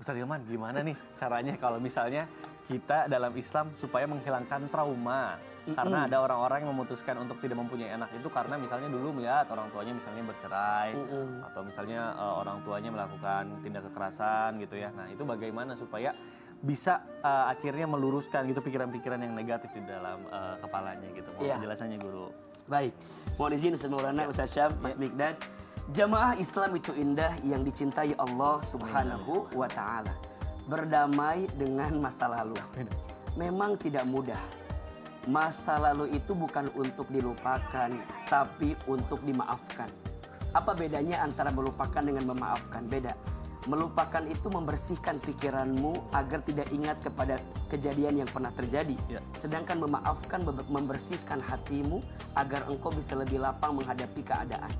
Ustaz Hilman, gimana nih caranya kalau misalnya kita dalam Islam supaya menghilangkan trauma? Karena ada orang-orang yang memutuskan untuk tidak mempunyai anak itu karena misalnya dulu melihat orang tuanya misalnya bercerai atau misalnya orang tuanya melakukan tindak kekerasan gitu ya. Nah itu bagaimana supaya bisa akhirnya meluruskan gitu pikiran-pikiran yang negatif di dalam kepalanya gitu. Mohon penjelasannya guru. Baik, mohon izin Ustaz Maulana, Ustaz Syam, Mas Mikdad. Jamaah Islam itu indah yang dicintai Allah Subhanahu wa Ta'ala. Berdamai dengan masa lalu memang tidak mudah. Masa lalu itu bukan untuk dilupakan, tapi untuk dimaafkan. Apa bedanya antara melupakan dengan memaafkan? Beda. Melupakan itu membersihkan pikiranmu agar tidak ingat kepada kejadian yang pernah terjadi. Sedangkan memaafkan membersihkan hatimu agar engkau bisa lebih lapang menghadapi keadaan.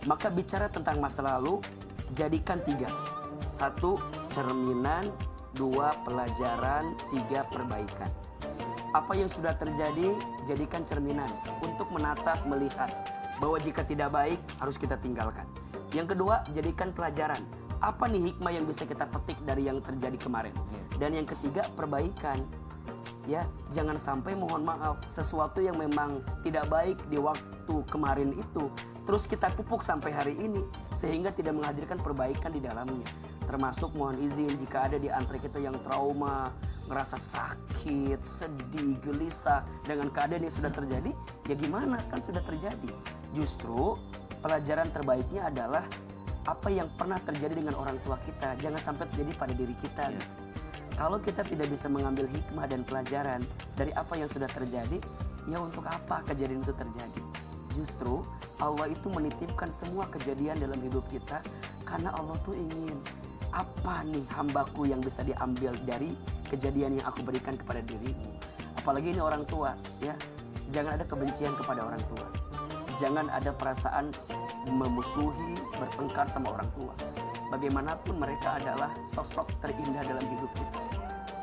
Maka bicara tentang masa lalu, jadikan 3. 1, cerminan. 2, pelajaran. 3, perbaikan. Apa yang sudah terjadi, jadikan cerminan untuk menatap, melihat bahwa jika tidak baik, harus kita tinggalkan. Yang kedua, jadikan pelajaran. Apa nih hikmah yang bisa kita petik dari yang terjadi kemarin? Dan yang ketiga, perbaikan. Ya, jangan sampai mohon maaf sesuatu yang memang tidak baik di waktu kemarin itu terus kita pupuk sampai hari ini sehingga tidak menghadirkan perbaikan di dalamnya. Termasuk mohon izin jika ada di antara kita yang trauma, ngerasa sakit, sedih, gelisah dengan keadaan yang sudah terjadi, ya gimana? Kan sudah terjadi. Justru pelajaran terbaiknya adalah apa yang pernah terjadi dengan orang tua kita jangan sampai terjadi pada diri kita. Kalau kita tidak bisa mengambil hikmah dan pelajaran dari apa yang sudah terjadi, ya untuk apa kejadian itu terjadi? Justru Allah itu menitipkan semua kejadian dalam hidup kita karena Allah tuh ingin apa nih hambaku yang bisa diambil dari kejadian yang aku berikan kepada dirimu. Apalagi ini orang tua, ya. Jangan ada kebencian kepada orang tua. Jangan ada perasaan memusuhi, bertengkar sama orang tua. Bagaimanapun mereka adalah sosok terindah dalam hidup kita.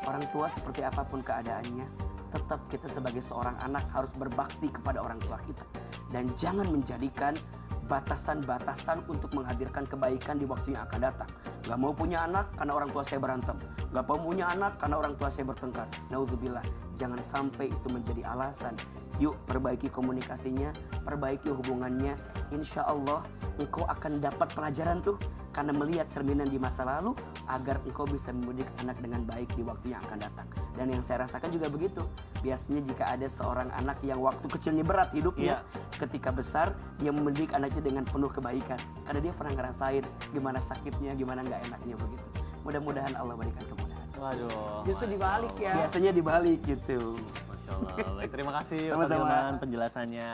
Orang tua seperti apapun keadaannya, tetap kita sebagai seorang anak harus berbakti kepada orang tua kita. Dan jangan menjadikan batasan-batasan untuk menghadirkan kebaikan di waktu yang akan datang. Gak mau punya anak karena orang tua saya berantem. Gak mau punya anak karena orang tua saya bertengkar. Naudzubillah, jangan sampai itu menjadi alasan. Yuk perbaiki komunikasinya, perbaiki hubungannya. Insya Allah engkau akan dapat pelajaran tuh karena melihat cerminan di masa lalu agar engkau bisa mendidik anak dengan baik di waktu yang akan datang. Dan yang saya rasakan juga begitu. Biasanya jika ada seorang anak yang waktu kecilnya berat hidupnya, ketika besar dia mendidik anaknya dengan penuh kebaikan karena dia pernah ngerasain gimana sakitnya, gimana nggak enaknya begitu. Mudah-mudahan Allah berikan kemudahan. Waduh. Justru dibalik ya. Biasanya dibalik gitu. Masya Allah. Baik, terima kasih Ustaz Sama-sama. Hilman penjelasannya.